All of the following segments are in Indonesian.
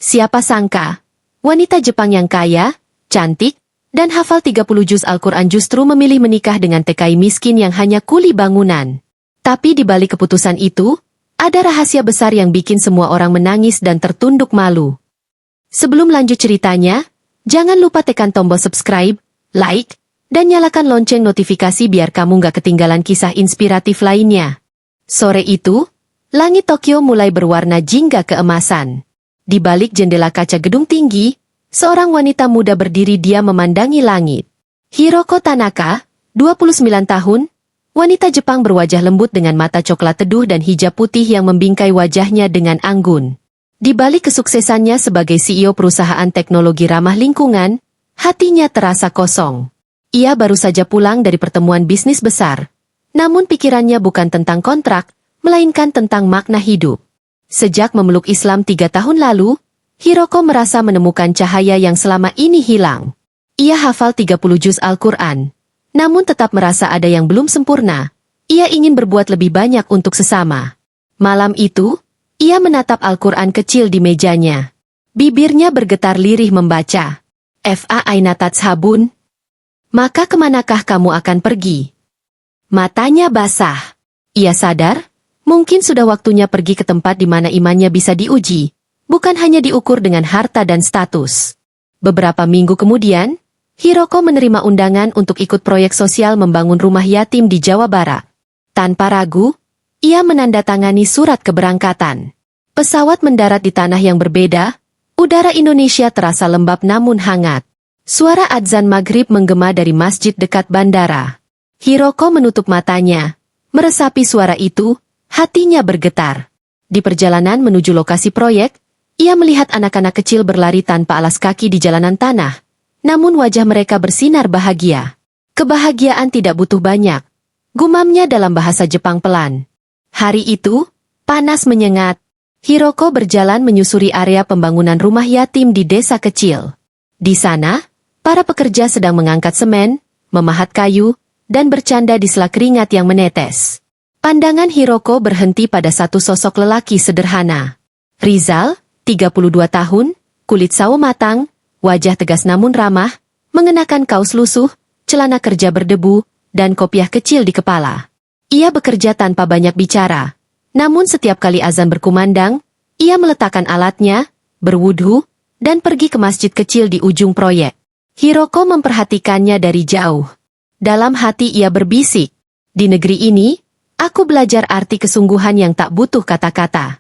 Siapa sangka, wanita Jepang yang kaya, cantik, dan hafal 30 juz Al-Quran justru memilih menikah dengan TKI miskin yang hanya kuli bangunan. Tapi di balik keputusan itu, ada rahasia besar yang bikin semua orang menangis dan tertunduk malu. Sebelum lanjut ceritanya, jangan lupa tekan tombol subscribe, like, dan nyalakan lonceng notifikasi biar kamu nggak ketinggalan kisah inspiratif lainnya. Sore itu, langit Tokyo mulai berwarna jingga keemasan. Di balik jendela kaca gedung tinggi, seorang wanita muda berdiri diam memandangi langit. Hiroko Tanaka, 29 tahun, wanita Jepang berwajah lembut dengan mata coklat teduh dan hijab putih yang membingkai wajahnya dengan anggun. Di balik kesuksesannya sebagai CEO perusahaan teknologi ramah lingkungan, hatinya terasa kosong. Ia baru saja pulang dari pertemuan bisnis besar, namun pikirannya bukan tentang kontrak, melainkan tentang makna hidup. Sejak memeluk Islam 3 tahun lalu, Hiroko merasa menemukan cahaya yang selama ini hilang. Ia hafal 30 juz Al-Quran, namun tetap merasa ada yang belum sempurna. Ia ingin berbuat lebih banyak untuk sesama. Malam itu, ia menatap Al-Quran kecil di mejanya. Bibirnya bergetar lirih membaca. Fa aina tadhhabun? Maka kemanakah kamu akan pergi? Matanya basah. Ia sadar, mungkin sudah waktunya pergi ke tempat di mana imannya bisa diuji, bukan hanya diukur dengan harta dan status. Beberapa minggu kemudian, Hiroko menerima undangan untuk ikut proyek sosial membangun rumah yatim di Jawa Barat. Tanpa ragu, ia menandatangani surat keberangkatan. Pesawat mendarat di tanah yang berbeda, udara Indonesia terasa lembab namun hangat. Suara adzan maghrib menggema dari masjid dekat bandara. Hiroko menutup matanya, meresapi suara itu, hatinya bergetar. Di perjalanan menuju lokasi proyek, ia melihat anak-anak kecil berlari tanpa alas kaki di jalanan tanah. Namun wajah mereka bersinar bahagia. Kebahagiaan tidak butuh banyak, gumamnya dalam bahasa Jepang pelan. Hari itu, panas menyengat. Hiroko berjalan menyusuri area pembangunan rumah yatim di desa kecil. Di sana, para pekerja sedang mengangkat semen, memahat kayu, dan bercanda di sela keringat yang menetes. Pandangan Hiroko berhenti pada satu sosok lelaki sederhana. Rizal, 32 tahun, kulit sawo matang, wajah tegas namun ramah, mengenakan kaos lusuh, celana kerja berdebu, dan kopiah kecil di kepala. Ia bekerja tanpa banyak bicara. Namun setiap kali azan berkumandang, ia meletakkan alatnya, berwudhu, dan pergi ke masjid kecil di ujung proyek. Hiroko memperhatikannya dari jauh. Dalam hati ia berbisik, di negeri ini, aku belajar arti kesungguhan yang tak butuh kata-kata.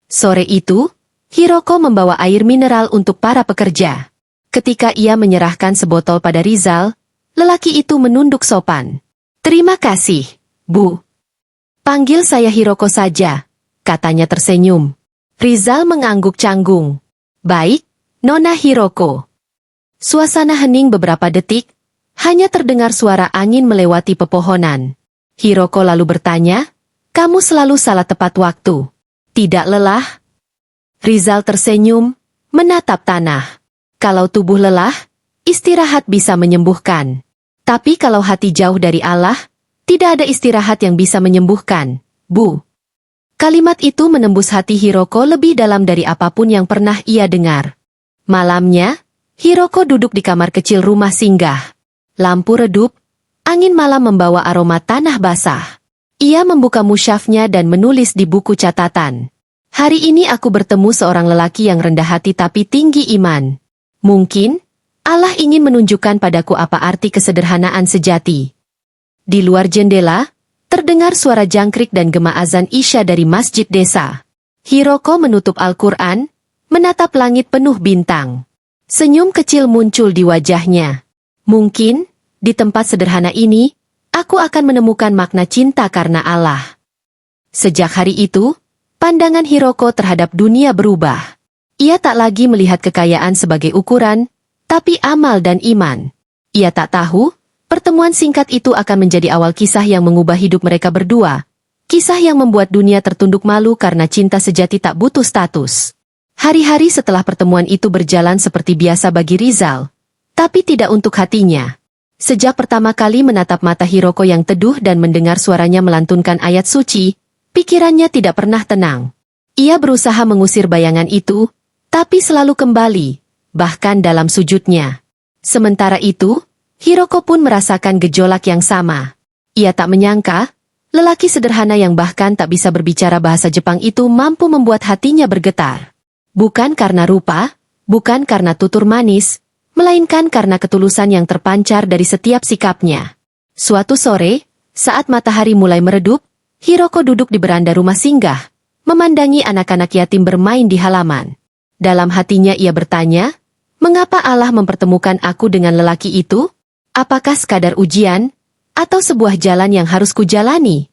Sore itu, Hiroko membawa air mineral untuk para pekerja. Ketika ia menyerahkan sebotol pada Rizal, lelaki itu menunduk sopan. Terima kasih, Bu. Panggil saya Hiroko saja, katanya tersenyum. Rizal mengangguk canggung. Baik, Nona Hiroko. Suasana hening beberapa detik, hanya terdengar suara angin melewati pepohonan. Hiroko lalu bertanya, kamu selalu salah tepat waktu. Tidak lelah? Rizal tersenyum, menatap tanah. Kalau tubuh lelah, istirahat bisa menyembuhkan. Tapi kalau hati jauh dari Allah, tidak ada istirahat yang bisa menyembuhkan, Bu. Kalimat itu menembus hati Hiroko lebih dalam dari apapun yang pernah ia dengar. Malamnya, Hiroko duduk di kamar kecil rumah singgah. Lampu redup, angin malam membawa aroma tanah basah. Ia membuka musyafnya dan menulis di buku catatan. Hari ini aku bertemu seorang lelaki yang rendah hati tapi tinggi iman. Mungkin, Allah ingin menunjukkan padaku apa arti kesederhanaan sejati. Di luar jendela, terdengar suara jangkrik dan gema azan Isya dari masjid desa. Hiroko menutup Al-Quran, menatap langit penuh bintang. Senyum kecil muncul di wajahnya. Mungkin, di tempat sederhana ini, aku akan menemukan makna cinta karena Allah. Sejak hari itu, pandangan Hiroko terhadap dunia berubah. Ia tak lagi melihat kekayaan sebagai ukuran, tapi amal dan iman. Ia tak tahu, pertemuan singkat itu akan menjadi awal kisah yang mengubah hidup mereka berdua. Kisah yang membuat dunia tertunduk malu karena cinta sejati tak butuh status. Hari-hari setelah pertemuan itu berjalan seperti biasa bagi Rizal, tapi tidak untuk hatinya. Sejak pertama kali menatap mata Hiroko yang teduh dan mendengar suaranya melantunkan ayat suci, pikirannya tidak pernah tenang. Ia berusaha mengusir bayangan itu, Tapi selalu kembali, bahkan dalam sujudnya. Sementara itu, Hiroko pun merasakan gejolak yang sama. Ia tak menyangka, lelaki sederhana yang bahkan tak bisa berbicara bahasa Jepang itu mampu membuat hatinya bergetar. Bukan karena rupa, bukan karena tutur manis, melainkan karena ketulusan yang terpancar dari setiap sikapnya. Suatu sore, saat matahari mulai meredup, Hiroko duduk di beranda rumah singgah, memandangi anak-anak yatim bermain di halaman. Dalam hatinya ia bertanya, mengapa Allah mempertemukan aku dengan lelaki itu? Apakah sekadar ujian, atau sebuah jalan yang harus kujalani?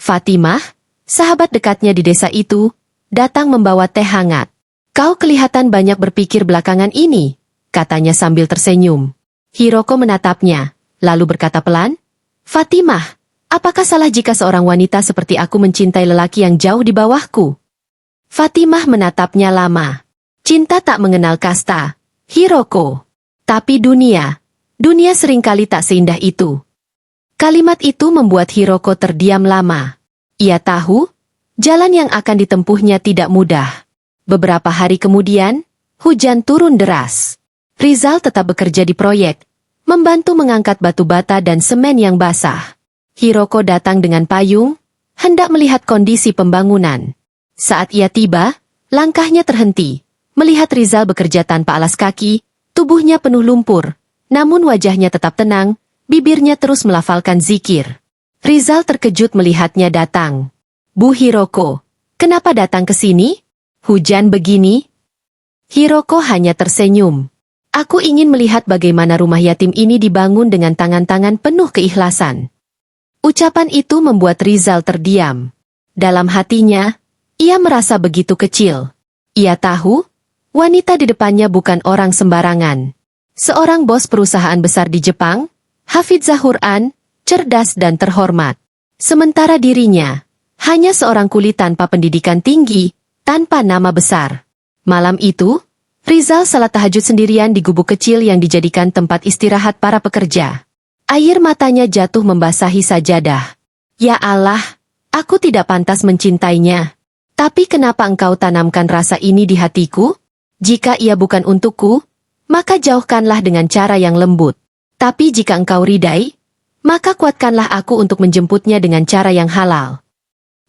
Fatimah, sahabat dekatnya di desa itu, datang membawa teh hangat. Kau kelihatan banyak berpikir belakangan ini, katanya sambil tersenyum. Hiroko menatapnya, lalu berkata pelan, Fatimah, apakah salah jika seorang wanita seperti aku mencintai lelaki yang jauh di bawahku? Fatimah menatapnya lama. Cinta tak mengenal kasta, Hiroko. Tapi dunia seringkali tak seindah itu. Kalimat itu membuat Hiroko terdiam lama. Ia tahu, jalan yang akan ditempuhnya tidak mudah. Beberapa hari kemudian, hujan turun deras. Rizal tetap bekerja di proyek, membantu mengangkat batu bata dan semen yang basah. Hiroko datang dengan payung, hendak melihat kondisi pembangunan. Saat ia tiba, langkahnya terhenti. Melihat Rizal bekerja tanpa alas kaki, tubuhnya penuh lumpur, namun wajahnya tetap tenang, bibirnya terus melafalkan zikir. Rizal terkejut melihatnya datang. Bu Hiroko, kenapa datang ke sini? Hujan begini? Hiroko hanya tersenyum. Aku ingin melihat bagaimana rumah yatim ini dibangun dengan tangan-tangan penuh keikhlasan. Ucapan itu membuat Rizal terdiam. Dalam hatinya, ia merasa begitu kecil. Ia tahu, wanita di depannya bukan orang sembarangan. Seorang bos perusahaan besar di Jepang, Hafizah Quran, cerdas dan terhormat. Sementara dirinya, hanya seorang kuli tanpa pendidikan tinggi, tanpa nama besar. Malam itu, Rizal salat tahajud sendirian di gubuk kecil yang dijadikan tempat istirahat para pekerja. Air matanya jatuh membasahi sajadah. Ya Allah, aku tidak pantas mencintainya. Tapi kenapa engkau tanamkan rasa ini di hatiku? Jika ia bukan untukku, maka jauhkanlah dengan cara yang lembut. Tapi jika engkau ridai, maka kuatkanlah aku untuk menjemputnya dengan cara yang halal.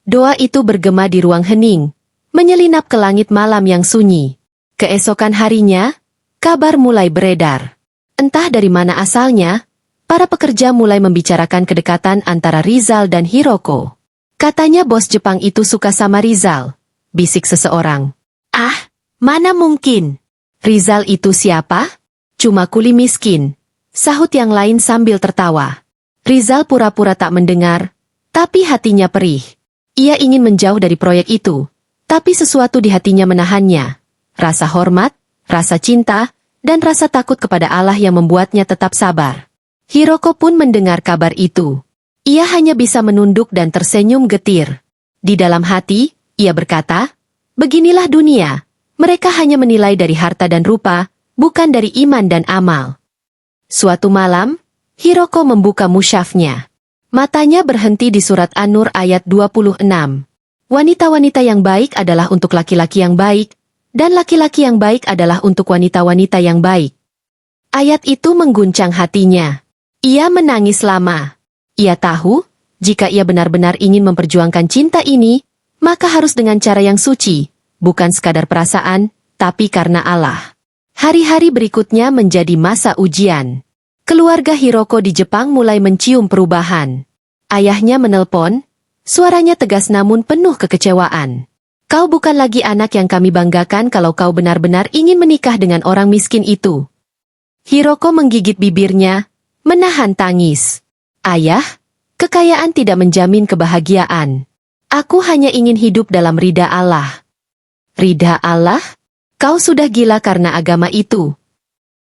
Doa itu bergema di ruang hening, menyelinap ke langit malam yang sunyi. Keesokan harinya, kabar mulai beredar. Entah dari mana asalnya, para pekerja mulai membicarakan kedekatan antara Rizal dan Hiroko. Katanya bos Jepang itu suka sama Rizal, bisik seseorang. Ah, mana mungkin? Rizal itu siapa? Cuma kuli miskin, sahut yang lain sambil tertawa. Rizal pura-pura tak mendengar, tapi hatinya perih. Ia ingin menjauh dari proyek itu, tapi sesuatu di hatinya menahannya. Rasa hormat, rasa cinta, dan rasa takut kepada Allah yang membuatnya tetap sabar. Hiroko pun mendengar kabar itu. Ia hanya bisa menunduk dan tersenyum getir. Di dalam hati, ia berkata, beginilah dunia. Mereka hanya menilai dari harta dan rupa, bukan dari iman dan amal. Suatu malam, Hiroko membuka mushafnya. Matanya berhenti di surat An-Nur ayat 26. Wanita-wanita yang baik adalah untuk laki-laki yang baik, dan laki-laki yang baik adalah untuk wanita-wanita yang baik. Ayat itu mengguncang hatinya. Ia menangis lama. Ia tahu, jika ia benar-benar ingin memperjuangkan cinta ini, maka harus dengan cara yang suci. Bukan sekadar perasaan, tapi karena Allah. Hari-hari berikutnya menjadi masa ujian. Keluarga Hiroko di Jepang mulai mencium perubahan. Ayahnya menelpon, suaranya tegas namun penuh kekecewaan. Kau bukan lagi anak yang kami banggakan kalau kau benar-benar ingin menikah dengan orang miskin itu. Hiroko menggigit bibirnya, menahan tangis. Ayah, kekayaan tidak menjamin kebahagiaan. Aku hanya ingin hidup dalam ridha Allah. Ridha Allah? Kau sudah gila karena agama itu.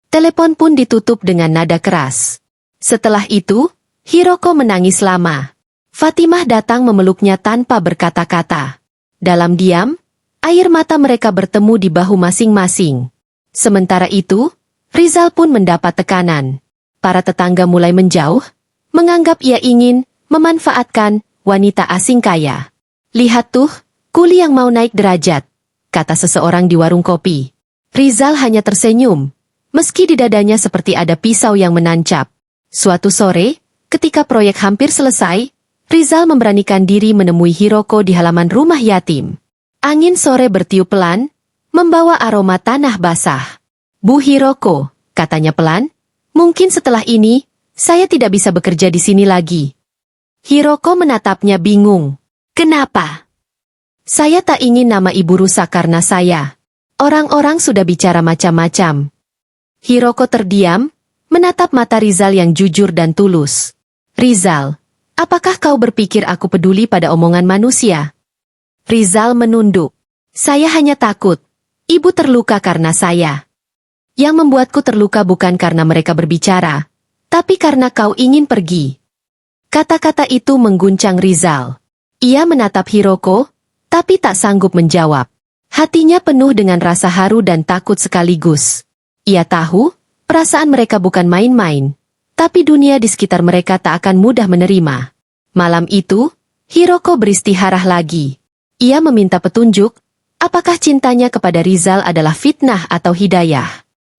Telepon pun ditutup dengan nada keras. Setelah itu, Hiroko menangis lama. Fatimah datang memeluknya tanpa berkata-kata. Dalam diam, air mata mereka bertemu di bahu masing-masing. Sementara itu, Rizal pun mendapat tekanan. Para tetangga mulai menjauh, menganggap ia ingin memanfaatkan wanita asing kaya. Lihat tuh, kuli yang mau naik derajat. kata seseorang di warung kopi. Rizal hanya tersenyum, meski di dadanya seperti ada pisau yang menancap. Suatu sore, ketika proyek hampir selesai, Rizal memberanikan diri menemui Hiroko di halaman rumah yatim. Angin sore bertiup pelan, membawa aroma tanah basah. Bu Hiroko, katanya pelan, mungkin setelah ini, saya tidak bisa bekerja di sini lagi. Hiroko menatapnya bingung. Kenapa? Saya tak ingin nama ibu rusak karena saya. Orang-orang sudah bicara macam-macam. Hiroko terdiam, menatap mata Rizal yang jujur dan tulus. Rizal, apakah kau berpikir aku peduli pada omongan manusia? Rizal menunduk. Saya hanya takut. Ibu terluka karena saya. Yang membuatku terluka bukan karena mereka berbicara, tapi karena kau ingin pergi. Kata-kata itu mengguncang Rizal. Ia menatap Hiroko, tapi tak sanggup menjawab. Hatinya penuh dengan rasa haru dan takut sekaligus. Ia tahu, perasaan mereka bukan main-main, tapi dunia di sekitar mereka tak akan mudah menerima. Malam itu, Hiroko beristiharah lagi. Ia meminta petunjuk, apakah cintanya kepada Rizal adalah fitnah atau hidayah.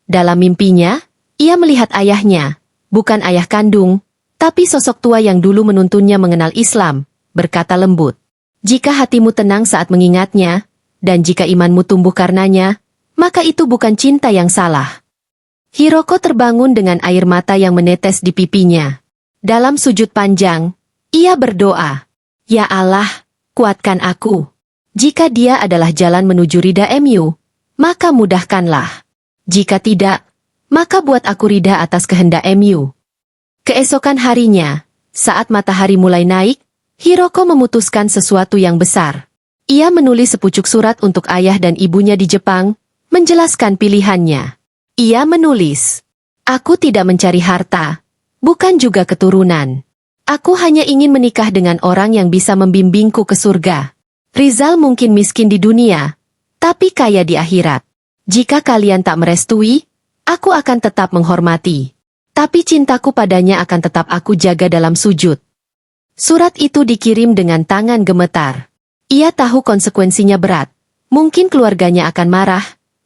Dalam mimpinya, ia melihat ayahnya, bukan ayah kandung, tapi sosok tua yang dulu menuntunnya mengenal Islam, berkata lembut. Jika hatimu tenang saat mengingatnya, dan jika imanmu tumbuh karenanya, maka itu bukan cinta yang salah. Hiroko terbangun dengan air mata yang menetes di pipinya. Dalam sujud panjang, ia berdoa, "Ya Allah, kuatkan aku. Jika dia adalah jalan menuju ridha MU, maka mudahkanlah. Jika tidak, maka buat aku ridha atas kehendak MU." Keesokan harinya, saat matahari mulai naik, Hiroko memutuskan sesuatu yang besar. Ia menulis sepucuk surat untuk ayah dan ibunya di Jepang, menjelaskan pilihannya. Ia menulis, "Aku tidak mencari harta, bukan juga keturunan. Aku hanya ingin menikah dengan orang yang bisa membimbingku ke surga. Rizal mungkin miskin di dunia, tapi kaya di akhirat. Jika kalian tak merestui, aku akan tetap menghormati. Tapi cintaku padanya akan tetap aku jaga dalam sujud." Surat itu dikirim dengan tangan gemetar. Ia tahu konsekuensinya berat. Mungkin keluarganya akan marah,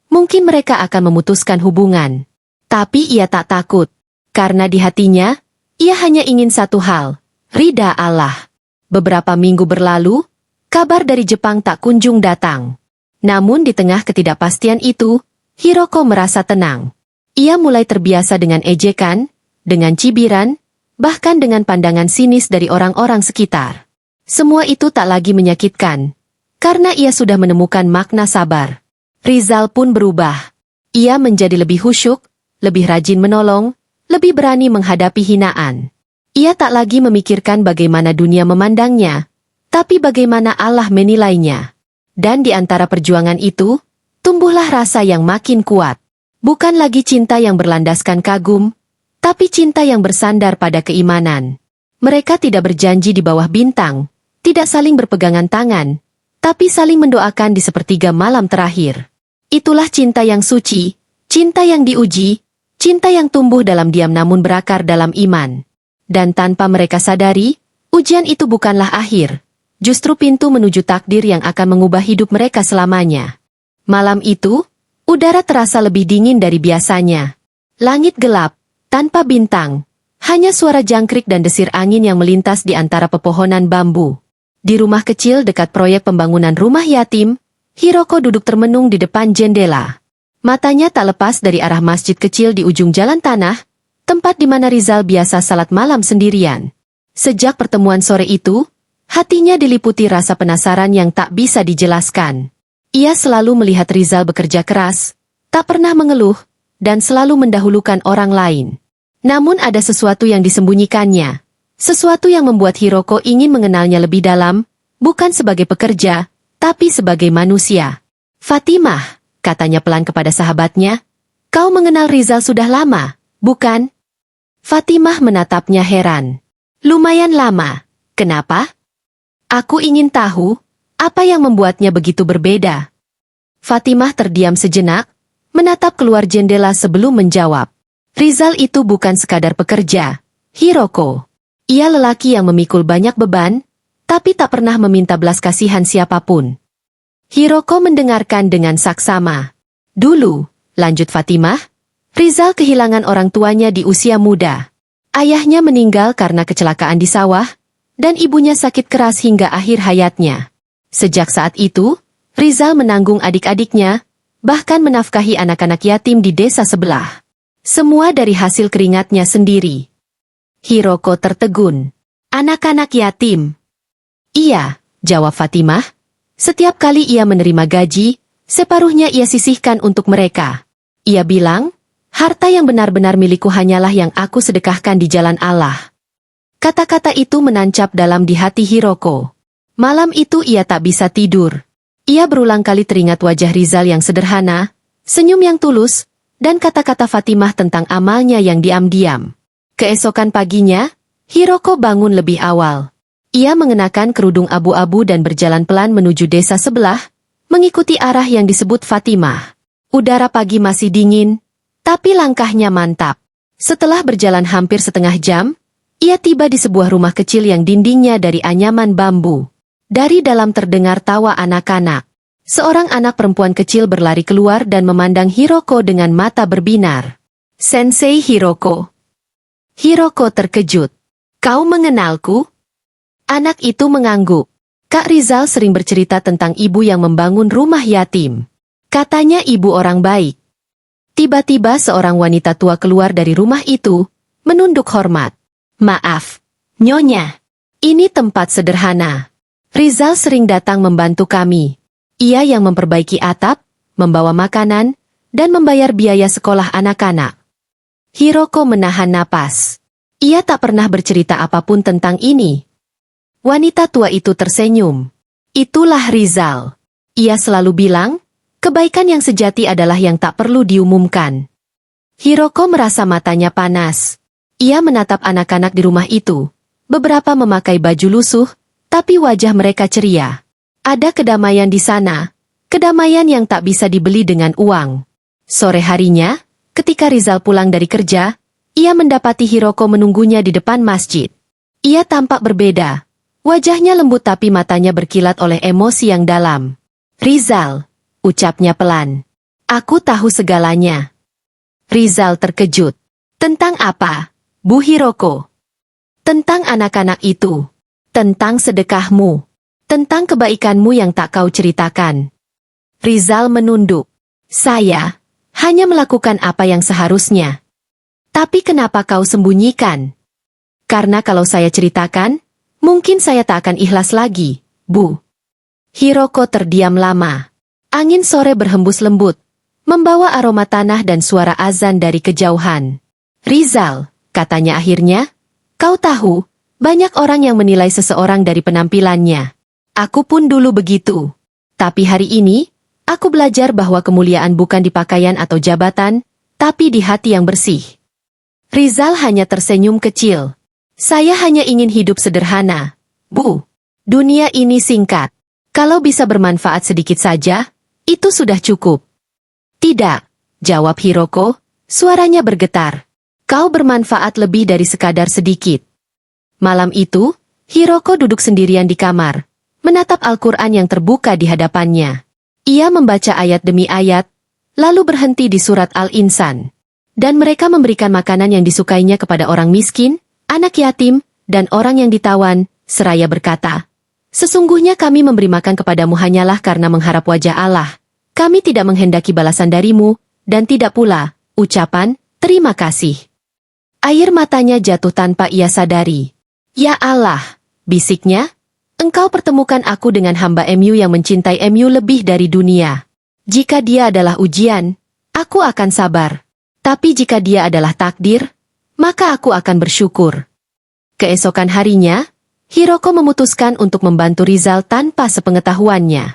mungkin mereka akan memutuskan hubungan. Tapi ia tak takut, karena di hatinya, ia hanya ingin satu hal, ridha Allah. Beberapa minggu berlalu, kabar dari Jepang tak kunjung datang. Namun di tengah ketidakpastian itu, Hiroko merasa tenang. Ia mulai terbiasa dengan ejekan, dengan cibiran, bahkan dengan pandangan sinis dari orang-orang sekitar. Semua itu tak lagi menyakitkan, karena ia sudah menemukan makna sabar. Rizal pun berubah. Ia menjadi lebih khusyuk, lebih rajin menolong, lebih berani menghadapi hinaan. Ia tak lagi memikirkan bagaimana dunia memandangnya, tapi bagaimana Allah menilainya. Dan di antara perjuangan itu, tumbuhlah rasa yang makin kuat. Bukan lagi cinta yang berlandaskan kagum, tapi cinta yang bersandar pada keimanan. Mereka tidak berjanji di bawah bintang, tidak saling berpegangan tangan, tapi saling mendoakan di sepertiga malam terakhir. Itulah cinta yang suci, cinta yang diuji, cinta yang tumbuh dalam diam namun berakar dalam iman. Dan tanpa mereka sadari, ujian itu bukanlah akhir, justru pintu menuju takdir yang akan mengubah hidup mereka selamanya. Malam itu, udara terasa lebih dingin dari biasanya. Langit gelap, tanpa bintang, hanya suara jangkrik dan desir angin yang melintas di antara pepohonan bambu. Di rumah kecil dekat proyek pembangunan rumah yatim, Hiroko duduk termenung di depan jendela. Matanya tak lepas dari arah masjid kecil di ujung jalan tanah, tempat di mana Rizal biasa salat malam sendirian. Sejak pertemuan sore itu, hatinya diliputi rasa penasaran yang tak bisa dijelaskan. Ia selalu melihat Rizal bekerja keras, tak pernah mengeluh, dan selalu mendahulukan orang lain. Namun ada sesuatu yang disembunyikannya. Sesuatu yang membuat Hiroko ingin mengenalnya lebih dalam, bukan sebagai pekerja, tapi sebagai manusia. "Fatimah," katanya pelan kepada sahabatnya, "kau mengenal Rizal sudah lama, bukan?" Fatimah menatapnya heran. "Lumayan lama. Kenapa?" "Aku ingin tahu, apa yang membuatnya begitu berbeda?" Fatimah terdiam sejenak, menatap keluar jendela sebelum menjawab. "Rizal itu bukan sekadar pekerja, Hiroko. Ia lelaki yang memikul banyak beban, tapi tak pernah meminta belas kasihan siapapun." Hiroko mendengarkan dengan saksama. Dulu, lanjut Fatimah, Rizal kehilangan orang tuanya di usia muda. Ayahnya meninggal karena kecelakaan di sawah, dan ibunya sakit keras hingga akhir hayatnya. Sejak saat itu, Rizal menanggung adik-adiknya, bahkan menafkahi anak-anak yatim di desa sebelah. Semua dari hasil keringatnya sendiri. Hiroko tertegun. Anak-anak yatim. Iya, jawab Fatimah. Setiap kali ia menerima gaji, separuhnya ia sisihkan untuk mereka. Ia bilang, harta yang benar-benar milikku hanyalah yang aku sedekahkan di jalan Allah. Kata-kata itu menancap dalam di hati Hiroko. Malam itu ia tak bisa tidur. Ia berulang kali teringat wajah Rizal yang sederhana, senyum yang tulus, dan kata-kata Fatimah tentang amalnya yang diam-diam. Keesokan paginya, Hiroko bangun lebih awal. Ia mengenakan kerudung abu-abu dan berjalan pelan menuju desa sebelah, mengikuti arah yang disebut Fatimah. Udara pagi masih dingin, tapi langkahnya mantap. Setelah berjalan hampir setengah jam, ia tiba di sebuah rumah kecil yang dindingnya dari anyaman bambu. Dari dalam terdengar tawa anak-anak. Seorang anak perempuan kecil berlari keluar dan memandang Hiroko dengan mata berbinar. Sensei Hiroko. Hiroko terkejut. Kau mengenalku? Anak itu mengangguk. Kak Rizal sering bercerita tentang ibu yang membangun rumah yatim. Katanya ibu orang baik. Tiba-tiba seorang wanita tua keluar dari rumah itu, menunduk hormat. Maaf, Nyonya. Ini tempat sederhana. Rizal sering datang membantu kami. Ia yang memperbaiki atap, membawa makanan, dan membayar biaya sekolah anak-anak. Hiroko menahan napas. Ia tak pernah bercerita apapun tentang ini. Wanita tua itu tersenyum. Itulah Rizal. Ia selalu bilang, kebaikan yang sejati adalah yang tak perlu diumumkan. Hiroko merasa matanya panas. Ia menatap anak-anak di rumah itu. Beberapa memakai baju lusuh, tapi wajah mereka ceria. Ada kedamaian di sana, kedamaian yang tak bisa dibeli dengan uang. Sore harinya, ketika Rizal pulang dari kerja, ia mendapati Hiroko menunggunya di depan masjid. Ia tampak berbeda. Wajahnya lembut tapi matanya berkilat oleh emosi yang dalam. Rizal, ucapnya pelan. Aku tahu segalanya. Rizal terkejut. Tentang apa, Bu Hiroko? Tentang anak-anak itu. Tentang sedekahmu. Tentang kebaikanmu yang tak kau ceritakan. Rizal menunduk. Saya hanya melakukan apa yang seharusnya. Tapi kenapa kau sembunyikan? Karena kalau saya ceritakan, mungkin saya tak akan ikhlas lagi, Bu. Hiroko terdiam lama. Angin sore berhembus lembut, membawa aroma tanah dan suara azan dari kejauhan. Rizal, katanya akhirnya, kau tahu, banyak orang yang menilai seseorang dari penampilannya. Aku pun dulu begitu. Tapi hari ini, aku belajar bahwa kemuliaan bukan di pakaian atau jabatan, tapi di hati yang bersih. Rizal hanya tersenyum kecil. Saya hanya ingin hidup sederhana, Bu. Dunia ini singkat. Kalau bisa bermanfaat sedikit saja, itu sudah cukup. Tidak, jawab Hiroko, suaranya bergetar. Kau bermanfaat lebih dari sekadar sedikit. Malam itu, Hiroko duduk sendirian di kamar, menatap Al-Quran yang terbuka di hadapannya. Ia membaca ayat demi ayat, lalu berhenti di surat Al-Insan. Dan mereka memberikan makanan yang disukainya kepada orang miskin, anak yatim, dan orang yang ditawan, seraya berkata, sesungguhnya kami memberi makan kepadamu hanyalah karena mengharap wajah Allah. Kami tidak menghendaki balasan darimu, dan tidak pula, ucapan, terima kasih. Air matanya jatuh tanpa ia sadari. Ya Allah, bisiknya, engkau pertemukan aku dengan hamba MU yang mencintai MU lebih dari dunia. Jika dia adalah ujian, aku akan sabar. Tapi jika dia adalah takdir, maka aku akan bersyukur. Keesokan harinya, Hiroko memutuskan untuk membantu Rizal tanpa sepengetahuannya.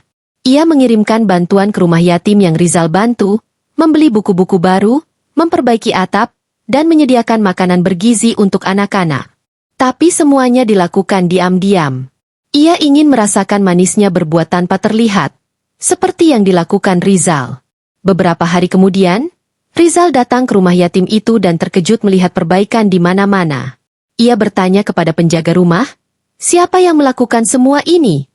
Ia mengirimkan bantuan ke rumah yatim yang Rizal bantu, membeli buku-buku baru, memperbaiki atap, dan menyediakan makanan bergizi untuk anak-anak. Tapi semuanya dilakukan diam-diam. Ia ingin merasakan manisnya berbuat tanpa terlihat, seperti yang dilakukan Rizal. Beberapa hari kemudian, Rizal datang ke rumah yatim itu dan terkejut melihat perbaikan di mana-mana. Ia bertanya kepada penjaga rumah, siapa yang melakukan semua ini?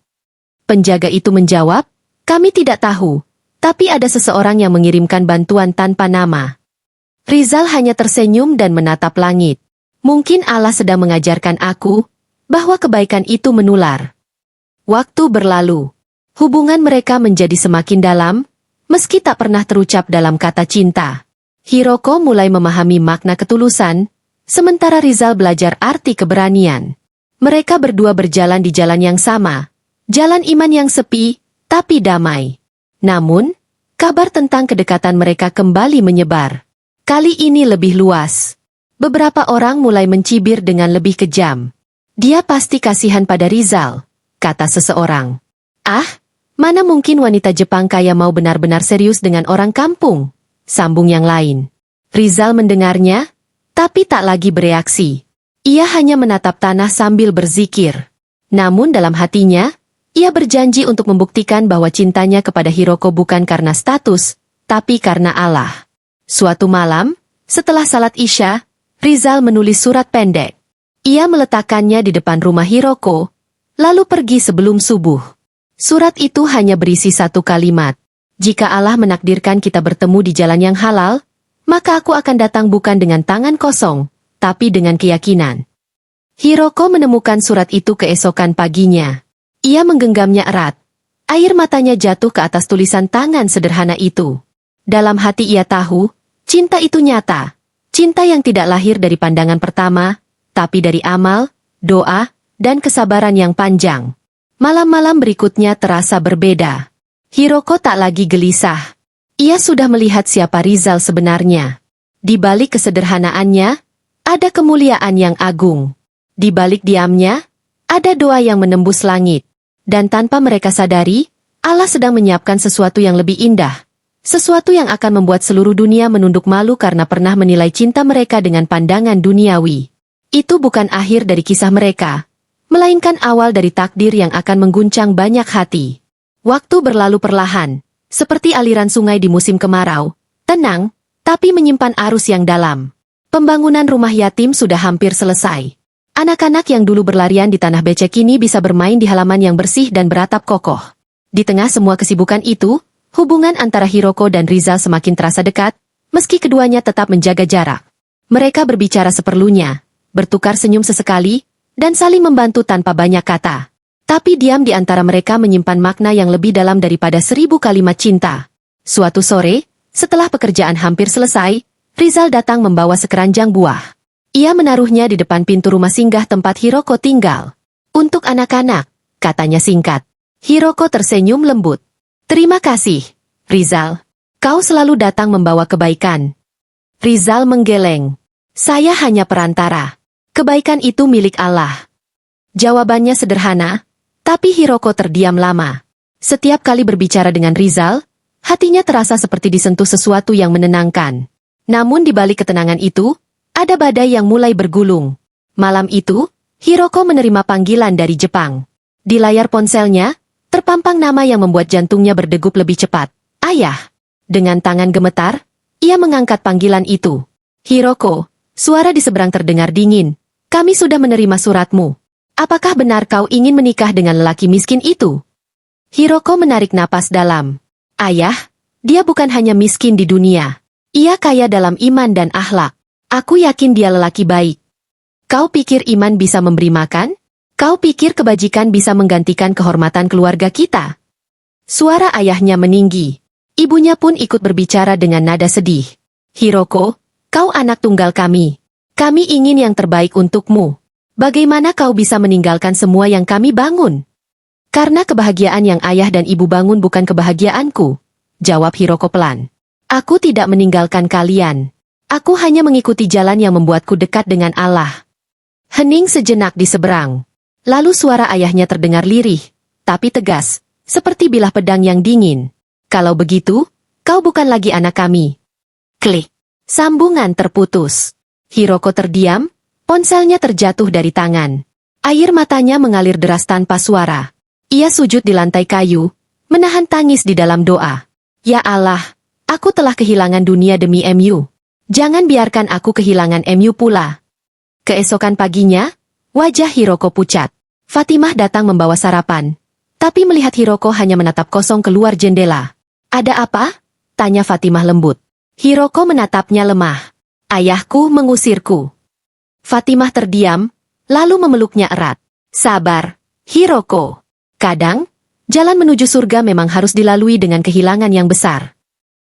Penjaga itu menjawab, Kami tidak tahu, tapi ada seseorang yang mengirimkan bantuan tanpa nama. Rizal hanya tersenyum dan menatap langit. Mungkin Allah sedang mengajarkan aku bahwa kebaikan itu menular. Waktu berlalu. Hubungan mereka menjadi semakin dalam, meski tak pernah terucap dalam kata cinta. Hiroko mulai memahami makna ketulusan, sementara Rizal belajar arti keberanian. Mereka berdua berjalan di jalan yang sama, jalan iman yang sepi, tapi damai. Namun, kabar tentang kedekatan mereka kembali menyebar. Kali ini lebih luas. Beberapa orang mulai mencibir dengan lebih kejam. Dia pasti kasihan pada Rizal, kata seseorang. Ah, mana mungkin wanita Jepang kaya mau benar-benar serius dengan orang kampung, sambung yang lain. Rizal mendengarnya, tapi tak lagi bereaksi. Ia hanya menatap tanah sambil berzikir. Namun dalam hatinya, ia berjanji untuk membuktikan bahwa cintanya kepada Hiroko bukan karena status, tapi karena Allah. Suatu malam, setelah salat Isya, Rizal menulis surat pendek. Ia meletakkannya di depan rumah Hiroko, lalu pergi sebelum subuh. Surat itu hanya berisi satu kalimat. Jika Allah menakdirkan kita bertemu di jalan yang halal, maka aku akan datang bukan dengan tangan kosong, tapi dengan keyakinan. Hiroko menemukan surat itu keesokan paginya. Ia menggenggamnya erat. Air matanya jatuh ke atas tulisan tangan sederhana itu. Dalam hati ia tahu, cinta itu nyata. Cinta yang tidak lahir dari pandangan pertama, tapi dari amal, doa, dan kesabaran yang panjang. Malam-malam berikutnya terasa berbeda. Hiroko tak lagi gelisah. Ia sudah melihat siapa Rizal sebenarnya. Di balik kesederhanaannya, ada kemuliaan yang agung. Di balik diamnya, ada doa yang menembus langit. Dan tanpa mereka sadari, Allah sedang menyiapkan sesuatu yang lebih indah. Sesuatu yang akan membuat seluruh dunia menunduk malu karena pernah menilai cinta mereka dengan pandangan duniawi. Itu bukan akhir dari kisah mereka, melainkan awal dari takdir yang akan mengguncang banyak hati. Waktu berlalu perlahan, seperti aliran sungai di musim kemarau, tenang, tapi menyimpan arus yang dalam. Pembangunan rumah yatim sudah hampir selesai. Anak-anak yang dulu berlarian di tanah becek kini bisa bermain di halaman yang bersih dan beratap kokoh. Di tengah semua kesibukan itu, hubungan antara Hiroko dan Rizal semakin terasa dekat, meski keduanya tetap menjaga jarak. Mereka berbicara seperlunya, bertukar senyum sesekali, dan saling membantu tanpa banyak kata. Tapi diam di antara mereka menyimpan makna yang lebih dalam daripada 1000 kalimat cinta. Suatu sore, setelah pekerjaan hampir selesai, Rizal datang membawa sekeranjang buah. Ia menaruhnya di depan pintu rumah singgah tempat Hiroko tinggal. Untuk anak-anak, katanya singkat. Hiroko tersenyum lembut. Terima kasih, Rizal. Kau selalu datang membawa kebaikan. Rizal menggeleng. Saya hanya perantara. Kebaikan itu milik Allah. Jawabannya sederhana, tapi Hiroko terdiam lama. Setiap kali berbicara dengan Rizal, hatinya terasa seperti disentuh sesuatu yang menenangkan. Namun di balik ketenangan itu, ada badai yang mulai bergulung. Malam itu, Hiroko menerima panggilan dari Jepang. Di layar ponselnya, terpampang nama yang membuat jantungnya berdegup lebih cepat. Ayah. Dengan tangan gemetar, ia mengangkat panggilan itu. Hiroko, suara di seberang terdengar dingin. Kami sudah menerima suratmu. Apakah benar kau ingin menikah dengan lelaki miskin itu? Hiroko menarik napas dalam. Ayah, dia bukan hanya miskin di dunia. Ia kaya dalam iman dan akhlak. Aku yakin dia lelaki baik. Kau pikir iman bisa memberi makan? Kau pikir kebajikan bisa menggantikan kehormatan keluarga kita? Suara ayahnya meninggi. Ibunya pun ikut berbicara dengan nada sedih. Hiroko, kau anak tunggal kami. Kami ingin yang terbaik untukmu. Bagaimana kau bisa meninggalkan semua yang kami bangun? Karena kebahagiaan yang ayah dan ibu bangun bukan kebahagiaanku, jawab Hiroko pelan. Aku tidak meninggalkan kalian. Aku hanya mengikuti jalan yang membuatku dekat dengan Allah. Hening sejenak di seberang. Lalu suara ayahnya terdengar lirih, tapi tegas, seperti bilah pedang yang dingin. Kalau begitu, kau bukan lagi anak kami. Klik. Sambungan terputus. Hiroko terdiam, ponselnya terjatuh dari tangan. Air matanya mengalir deras tanpa suara. Ia sujud di lantai kayu, menahan tangis di dalam doa. Ya Allah, aku telah kehilangan dunia demi MU. Jangan biarkan aku kehilangan MU pula. Keesokan paginya, wajah Hiroko pucat. Fatimah datang membawa sarapan. Tapi melihat Hiroko hanya menatap kosong keluar jendela. Ada apa? Tanya Fatimah lembut. Hiroko menatapnya lemah. Ayahku mengusirku. Fatimah terdiam, lalu memeluknya erat. Sabar, Hiroko. Kadang, jalan menuju surga memang harus dilalui dengan kehilangan yang besar.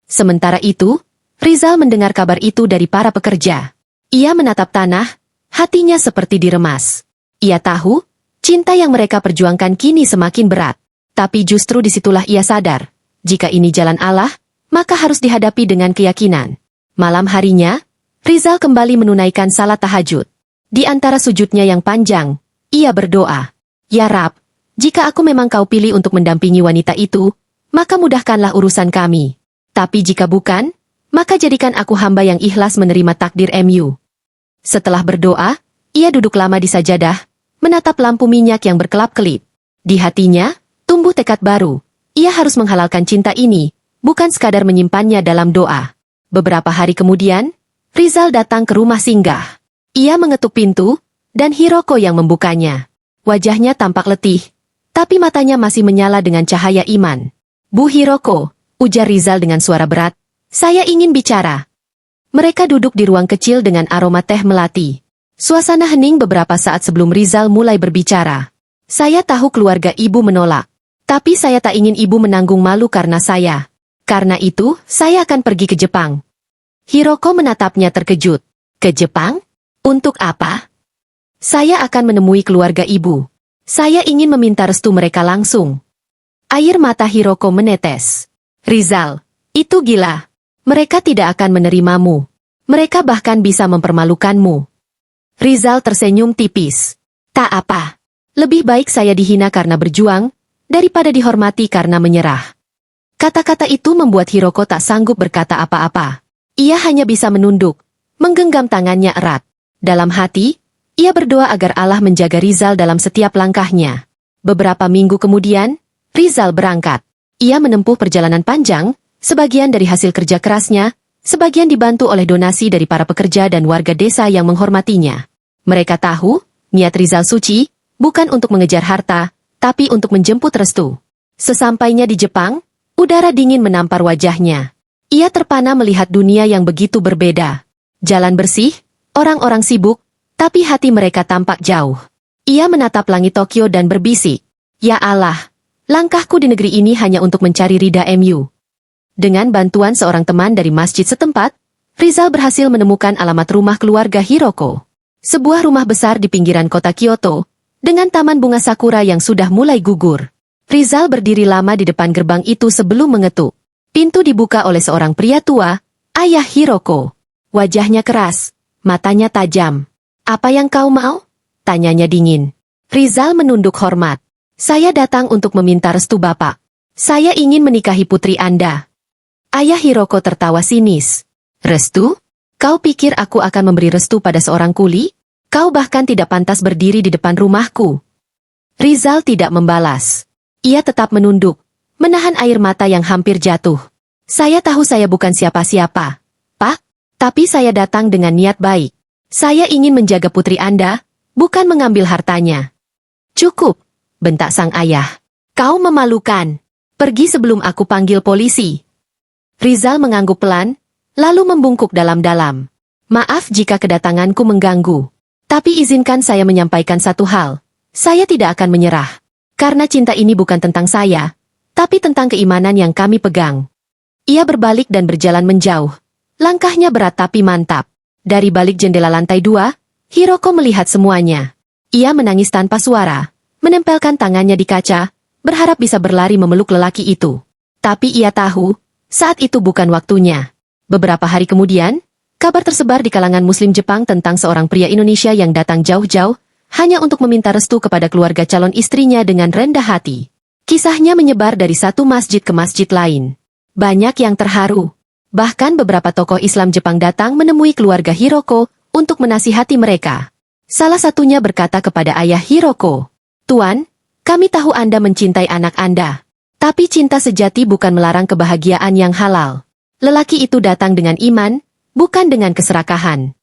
Sementara itu, Rizal mendengar kabar itu dari para pekerja. Ia menatap tanah, hatinya seperti diremas. Ia tahu, cinta yang mereka perjuangkan kini semakin berat. Tapi justru disitulah ia sadar, jika ini jalan Allah, maka harus dihadapi dengan keyakinan. Malam harinya, Rizal kembali menunaikan salat tahajud. Di antara sujudnya yang panjang, ia berdoa, Ya Rab, jika aku memang kau pilih untuk mendampingi wanita itu, maka mudahkanlah urusan kami. Tapi jika bukan, maka jadikan aku hamba yang ikhlas menerima takdir MU. Setelah berdoa, ia duduk lama di sajadah, menatap lampu minyak yang berkelap-kelip. Di hatinya, tumbuh tekad baru. Ia harus menghalalkan cinta ini, bukan sekadar menyimpannya dalam doa. Beberapa hari kemudian, Rizal datang ke rumah singgah. Ia mengetuk pintu, dan Hiroko yang membukanya. Wajahnya tampak letih, tapi matanya masih menyala dengan cahaya iman. Bu Hiroko, ujar Rizal dengan suara berat, saya ingin bicara. Mereka duduk di ruang kecil dengan aroma teh melati. Suasana hening beberapa saat sebelum Rizal mulai berbicara. Saya tahu keluarga ibu menolak, tapi saya tak ingin ibu menanggung malu karena saya. Karena itu, saya akan pergi ke Jepang. Hiroko menatapnya terkejut. Ke Jepang? Untuk apa? Saya akan menemui keluarga ibu. Saya ingin meminta restu mereka langsung. Air mata Hiroko menetes. Rizal, itu gila. Mereka tidak akan menerimamu. Mereka bahkan bisa mempermalukanmu. Rizal tersenyum tipis. Tak apa. Lebih baik saya dihina karena berjuang, daripada dihormati karena menyerah. Kata-kata itu membuat Hiroko tak sanggup berkata apa-apa. Ia hanya bisa menunduk, menggenggam tangannya erat. Dalam hati, ia berdoa agar Allah menjaga Rizal dalam setiap langkahnya. Beberapa minggu kemudian, Rizal berangkat. Ia menempuh perjalanan panjang, sebagian dari hasil kerja kerasnya, sebagian dibantu oleh donasi dari para pekerja dan warga desa yang menghormatinya. Mereka tahu, niat Rizal suci, bukan untuk mengejar harta, tapi untuk menjemput restu. Sesampainya di Jepang, udara dingin menampar wajahnya. Ia terpana melihat dunia yang begitu berbeda. Jalan bersih, orang-orang sibuk, tapi hati mereka tampak jauh. Ia menatap langit Tokyo dan berbisik, Ya Allah, langkahku di negeri ini hanya untuk mencari ridha MU. Dengan bantuan seorang teman dari masjid setempat, Rizal berhasil menemukan alamat rumah keluarga Hiroko. Sebuah rumah besar di pinggiran kota Kyoto, dengan taman bunga sakura yang sudah mulai gugur. Rizal berdiri lama di depan gerbang itu sebelum mengetuk. Pintu dibuka oleh seorang pria tua, ayah Hiroko. Wajahnya keras, matanya tajam. Apa yang kau mau? Tanyanya dingin. Rizal menunduk hormat. Saya datang untuk meminta restu Bapak. Saya ingin menikahi putri Anda. Ayah Hiroko tertawa sinis. Restu? Kau pikir aku akan memberi restu pada seorang kuli? Kau bahkan tidak pantas berdiri di depan rumahku. Rizal tidak membalas. Ia tetap menunduk, menahan air mata yang hampir jatuh. Saya tahu saya bukan siapa-siapa, Pak, tapi saya datang dengan niat baik. Saya ingin menjaga putri Anda, bukan mengambil hartanya. Cukup, bentak sang ayah. Kau memalukan. Pergi sebelum aku panggil polisi. Rizal mengangguk pelan, lalu membungkuk dalam-dalam. Maaf jika kedatanganku mengganggu. Tapi izinkan saya menyampaikan satu hal. Saya tidak akan menyerah. Karena cinta ini bukan tentang saya, tapi tentang keimanan yang kami pegang. Ia berbalik dan berjalan menjauh. Langkahnya berat tapi mantap. Dari balik jendela lantai 2, Hiroko melihat semuanya. Ia menangis tanpa suara, menempelkan tangannya di kaca, berharap bisa berlari memeluk lelaki itu. Tapi ia tahu, saat itu bukan waktunya. Beberapa hari kemudian, kabar tersebar di kalangan Muslim Jepang tentang seorang pria Indonesia yang datang jauh-jauh, hanya untuk meminta restu kepada keluarga calon istrinya dengan rendah hati. Kisahnya menyebar dari satu masjid ke masjid lain. Banyak yang terharu. Bahkan beberapa tokoh Islam Jepang datang menemui keluarga Hiroko untuk menasihati mereka. Salah satunya berkata kepada ayah Hiroko, Tuan, kami tahu Anda mencintai anak Anda. Tapi cinta sejati bukan melarang kebahagiaan yang halal. Lelaki itu datang dengan iman, bukan dengan keserakahan.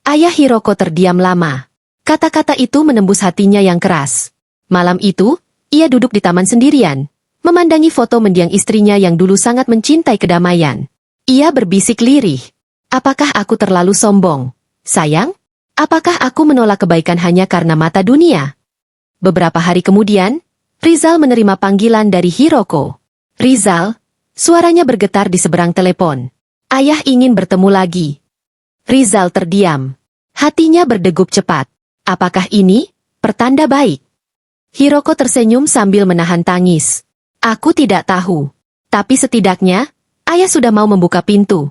Ayah Hiroko terdiam lama. Kata-kata itu menembus hatinya yang keras. Malam itu, Ia duduk di taman sendirian, memandangi foto mendiang istrinya yang dulu sangat mencintai kedamaian. Ia berbisik lirih. Apakah aku terlalu sombong? Sayang? Apakah aku menolak kebaikan hanya karena mata dunia? Beberapa hari kemudian, Rizal menerima panggilan dari Hiroko. Rizal, suaranya bergetar di seberang telepon. Ayah ingin bertemu lagi. Rizal terdiam. Hatinya berdegup cepat. Apakah ini pertanda baik? Hiroko tersenyum sambil menahan tangis. Aku tidak tahu. Tapi setidaknya, ayah sudah mau membuka pintu.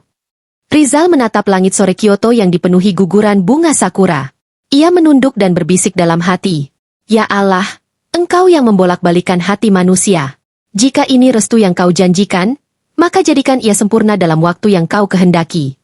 Rizal menatap langit sore Kyoto yang dipenuhi guguran bunga sakura. Ia menunduk dan berbisik dalam hati. Ya Allah, engkau yang membolak-balikan hati manusia. Jika ini restu yang kau janjikan, maka jadikan ia sempurna dalam waktu yang kau kehendaki.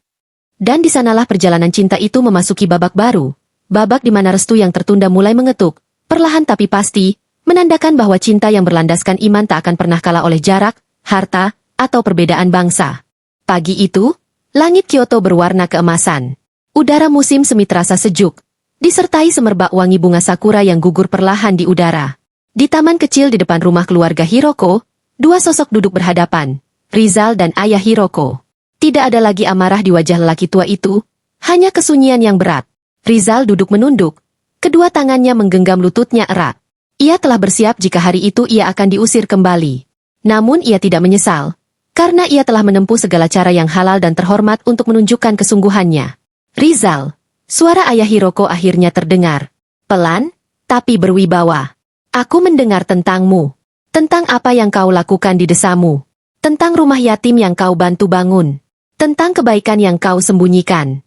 Dan di sanalah perjalanan cinta itu memasuki babak baru. Babak di mana restu yang tertunda mulai mengetuk. Perlahan tapi pasti, menandakan bahwa cinta yang berlandaskan iman tak akan pernah kalah oleh jarak, harta, atau perbedaan bangsa. Pagi itu, langit Kyoto berwarna keemasan. Udara musim semi terasa sejuk, disertai semerbak wangi bunga sakura yang gugur perlahan di udara. Di taman kecil di depan rumah keluarga Hiroko, dua sosok duduk berhadapan, Rizal dan ayah Hiroko. Tidak ada lagi amarah di wajah lelaki tua itu, hanya kesunyian yang berat. Rizal duduk menunduk, kedua tangannya menggenggam lututnya erat. Ia telah bersiap jika hari itu ia akan diusir kembali. Namun ia tidak menyesal, karena ia telah menempuh segala cara yang halal dan terhormat untuk menunjukkan kesungguhannya. Rizal, suara ayah Hiroko akhirnya terdengar. Pelan, tapi berwibawa. Aku mendengar tentangmu. Tentang apa yang kau lakukan di desamu. Tentang rumah yatim yang kau bantu bangun. Tentang kebaikan yang kau sembunyikan.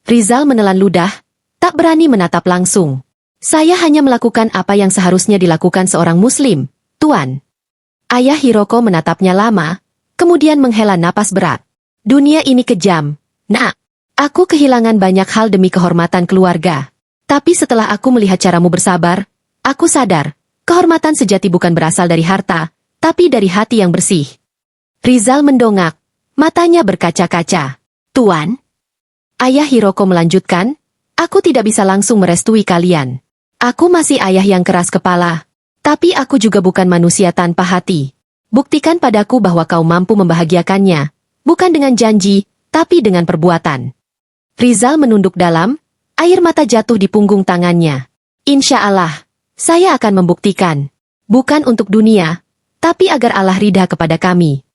Rizal menelan ludah, tak berani menatap langsung. Saya hanya melakukan apa yang seharusnya dilakukan seorang muslim, Tuan. Ayah Hiroko menatapnya lama, kemudian menghela napas berat. Dunia ini kejam, Nak. Aku kehilangan banyak hal demi kehormatan keluarga. Tapi setelah aku melihat caramu bersabar, aku sadar, kehormatan sejati bukan berasal dari harta, tapi dari hati yang bersih. Rizal mendongak, matanya berkaca-kaca. Tuan? Ayah Hiroko melanjutkan, aku tidak bisa langsung merestui kalian. Aku masih ayah yang keras kepala. Tapi aku juga bukan manusia tanpa hati. Buktikan padaku bahwa kau mampu membahagiakannya, bukan dengan janji, tapi dengan perbuatan. Rizal menunduk dalam, air mata jatuh di punggung tangannya. Insya Allah, saya akan membuktikan. Bukan untuk dunia, tapi agar Allah ridha kepada kami.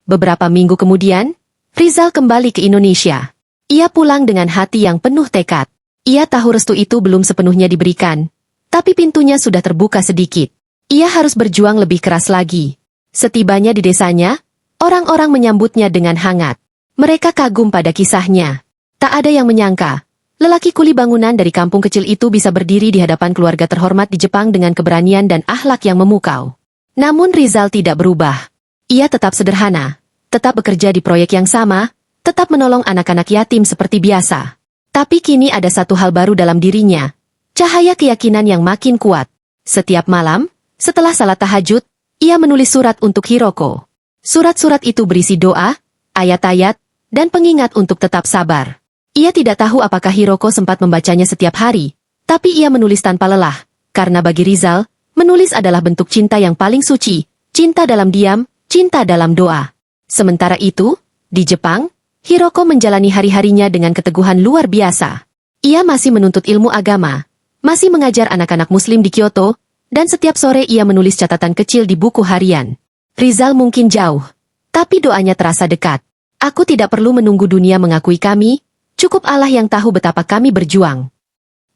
Beberapa minggu kemudian, Rizal kembali ke Indonesia. Ia pulang dengan hati yang penuh tekad. Ia tahu restu itu belum sepenuhnya diberikan, tapi pintunya sudah terbuka sedikit. Ia harus berjuang lebih keras lagi. Setibanya di desanya, orang-orang menyambutnya dengan hangat. Mereka kagum pada kisahnya. Tak ada yang menyangka, lelaki kuli bangunan dari kampung kecil itu bisa berdiri di hadapan keluarga terhormat di Jepang dengan keberanian dan akhlak yang memukau. Namun Rizal tidak berubah. Ia tetap sederhana, tetap bekerja di proyek yang sama, tetap menolong anak-anak yatim seperti biasa. Tapi kini ada satu hal baru dalam dirinya, cahaya keyakinan yang makin kuat. Setiap malam, setelah salat tahajud, ia menulis surat untuk Hiroko. Surat-surat itu berisi doa, ayat-ayat, dan pengingat untuk tetap sabar. Ia tidak tahu apakah Hiroko sempat membacanya setiap hari, tapi ia menulis tanpa lelah, karena bagi Rizal, menulis adalah bentuk cinta yang paling suci, cinta dalam diam, cinta dalam doa. Sementara itu, di Jepang, Hiroko menjalani hari-harinya dengan keteguhan luar biasa. Ia masih menuntut ilmu agama, masih mengajar anak-anak muslim di Kyoto, dan setiap sore ia menulis catatan kecil di buku harian. Rizal mungkin jauh, tapi doanya terasa dekat. Aku tidak perlu menunggu dunia mengakui kami, cukup Allah yang tahu betapa kami berjuang.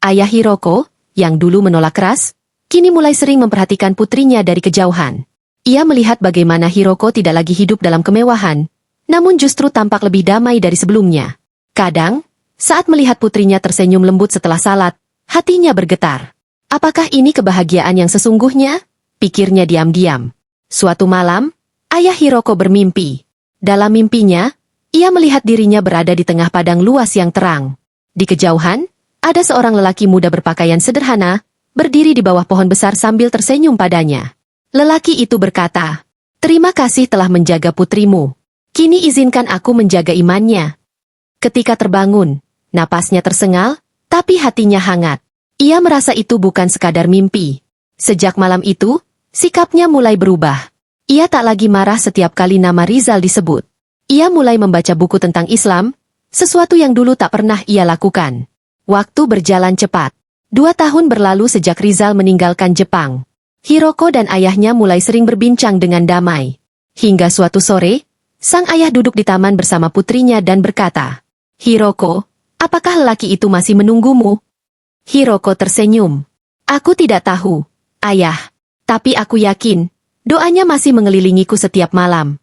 Ayah Hiroko, yang dulu menolak keras, kini mulai sering memperhatikan putrinya dari kejauhan. Ia melihat bagaimana Hiroko tidak lagi hidup dalam kemewahan, namun justru tampak lebih damai dari sebelumnya. Kadang, saat melihat putrinya tersenyum lembut setelah salat, hatinya bergetar. Apakah ini kebahagiaan yang sesungguhnya? Pikirnya diam-diam. Suatu malam, ayah Hiroko bermimpi. Dalam mimpinya, ia melihat dirinya berada di tengah padang luas yang terang. Di kejauhan, ada seorang lelaki muda berpakaian sederhana, berdiri di bawah pohon besar sambil tersenyum padanya. Lelaki itu berkata, "Terima kasih telah menjaga putrimu. Kini izinkan aku menjaga imannya." Ketika terbangun, napasnya tersengal, tapi hatinya hangat. Ia merasa itu bukan sekadar mimpi. Sejak malam itu, Sikapnya mulai berubah. Ia tak lagi marah setiap kali nama Rizal disebut. Ia mulai membaca buku tentang Islam, sesuatu yang dulu tak pernah ia lakukan. Waktu berjalan cepat. 2 tahun berlalu sejak Rizal meninggalkan Jepang. Hiroko dan ayahnya mulai sering berbincang dengan damai. Hingga suatu sore, sang ayah duduk di taman bersama putrinya dan berkata, "Hiroko, apakah lelaki itu masih menunggumu?" Hiroko tersenyum. "Aku tidak tahu, ayah. Tapi aku yakin, doanya masih mengelilingiku setiap malam."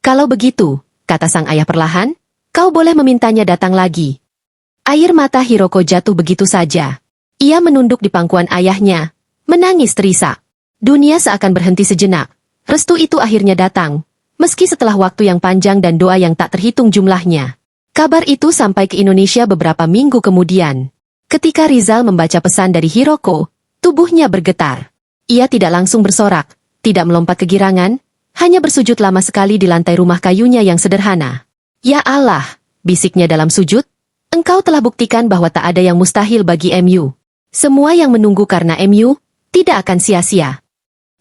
"Kalau begitu," kata sang ayah perlahan, "kau boleh memintanya datang lagi." Air mata Hiroko jatuh begitu saja. Ia menunduk di pangkuan ayahnya, menangis terisak. Dunia seakan berhenti sejenak. Restu itu akhirnya datang, meski setelah waktu yang panjang dan doa yang tak terhitung jumlahnya. Kabar itu sampai ke Indonesia beberapa minggu kemudian. Ketika Rizal membaca pesan dari Hiroko, tubuhnya bergetar. Ia tidak langsung bersorak, tidak melompat kegirangan, hanya bersujud lama sekali di lantai rumah kayunya yang sederhana. "Ya Allah," bisiknya dalam sujud, "Engkau telah buktikan bahwa tak ada yang mustahil bagi MU. Semua yang menunggu karena MU, tidak akan sia-sia."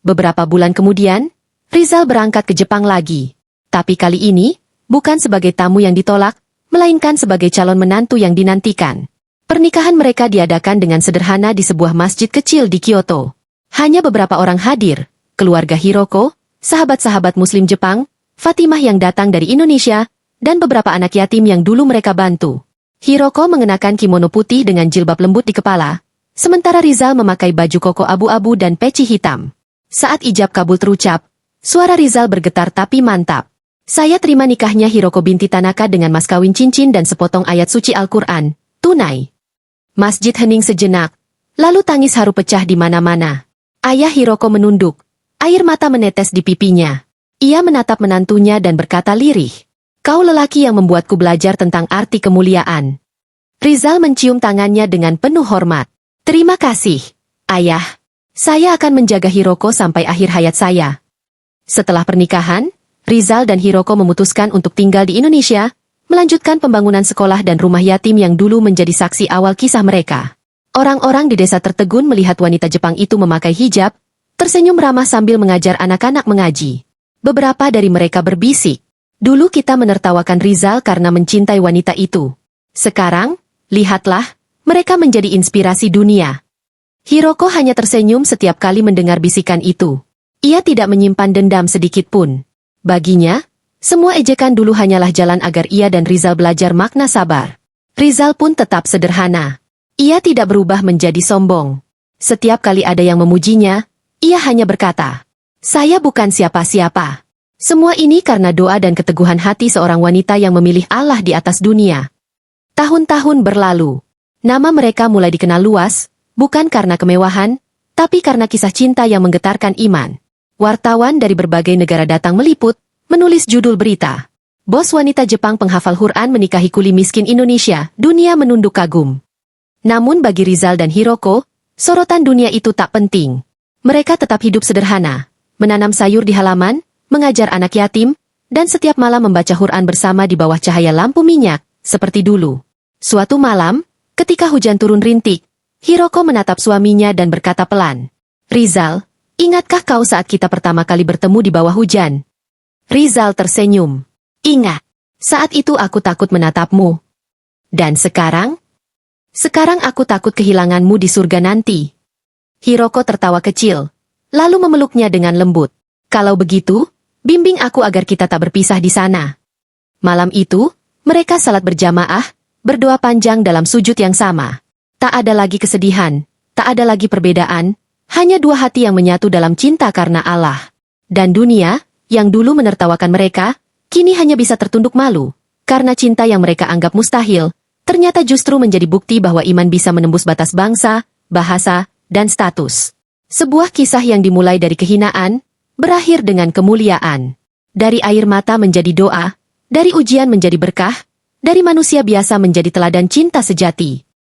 Beberapa bulan kemudian, Rizal berangkat ke Jepang lagi. Tapi kali ini, bukan sebagai tamu yang ditolak, melainkan sebagai calon menantu yang dinantikan. Pernikahan mereka diadakan dengan sederhana di sebuah masjid kecil di Kyoto. Hanya beberapa orang hadir, keluarga Hiroko, sahabat-sahabat Muslim Jepang, Fatimah yang datang dari Indonesia, dan beberapa anak yatim yang dulu mereka bantu. Hiroko mengenakan kimono putih dengan jilbab lembut di kepala, sementara Rizal memakai baju koko abu-abu dan peci hitam. Saat ijab kabul terucap, suara Rizal bergetar tapi mantap. "Saya terima nikahnya Hiroko binti Tanaka dengan mas kawin cincin dan sepotong ayat suci Al-Quran, tunai." Masjid hening sejenak, lalu tangis haru pecah di mana-mana. Ayah Hiroko menunduk, air mata menetes di pipinya. Ia menatap menantunya dan berkata lirih, "Kau lelaki yang membuatku belajar tentang arti kemuliaan." Rizal mencium tangannya dengan penuh hormat. "Terima kasih, ayah. Saya akan menjaga Hiroko sampai akhir hayat saya." Setelah pernikahan, Rizal dan Hiroko memutuskan untuk tinggal di Indonesia, melanjutkan pembangunan sekolah dan rumah yatim yang dulu menjadi saksi awal kisah mereka. Orang-orang di desa tertegun melihat wanita Jepang itu memakai hijab, tersenyum ramah sambil mengajar anak-anak mengaji. Beberapa dari mereka berbisik, "Dulu kita menertawakan Rizal karena mencintai wanita itu. Sekarang, lihatlah, mereka menjadi inspirasi dunia." Hiroko hanya tersenyum setiap kali mendengar bisikan itu. Ia tidak menyimpan dendam sedikit pun. Baginya, semua ejekan dulu hanyalah jalan agar ia dan Rizal belajar makna sabar. Rizal pun tetap sederhana. Ia tidak berubah menjadi sombong. Setiap kali ada yang memujinya, ia hanya berkata, "Saya bukan siapa-siapa. Semua ini karena doa dan keteguhan hati seorang wanita yang memilih Allah di atas dunia." Tahun-tahun berlalu. Nama mereka mulai dikenal luas, bukan karena kemewahan, tapi karena kisah cinta yang menggetarkan iman. Wartawan dari berbagai negara datang meliput, menulis judul berita. "Bos wanita Jepang penghafal Quran menikahi kuli miskin Indonesia, dunia menunduk kagum." Namun bagi Rizal dan Hiroko, sorotan dunia itu tak penting. Mereka tetap hidup sederhana, menanam sayur di halaman, mengajar anak yatim, dan setiap malam membaca Quran bersama di bawah cahaya lampu minyak, seperti dulu. Suatu malam, ketika hujan turun rintik, Hiroko menatap suaminya dan berkata pelan, "Rizal, ingatkah kau saat kita pertama kali bertemu di bawah hujan?" Rizal tersenyum. "Ingat, saat itu aku takut menatapmu. Dan sekarang? Sekarang aku takut kehilanganmu di surga nanti." Hiroko tertawa kecil, lalu memeluknya dengan lembut. "Kalau begitu, bimbing aku agar kita tak berpisah di sana." Malam itu, mereka salat berjamaah, berdoa panjang dalam sujud yang sama. Tak ada lagi kesedihan, tak ada lagi perbedaan, hanya dua hati yang menyatu dalam cinta karena Allah. Dan dunia, yang dulu menertawakan mereka, kini hanya bisa tertunduk malu, karena cinta yang mereka anggap mustahil, ternyata justru menjadi bukti bahwa iman bisa menembus batas bangsa, bahasa, dan status. Sebuah kisah yang dimulai dari kehinaan, berakhir dengan kemuliaan. Dari air mata menjadi doa, dari ujian menjadi berkah, dari manusia biasa menjadi teladan cinta sejati.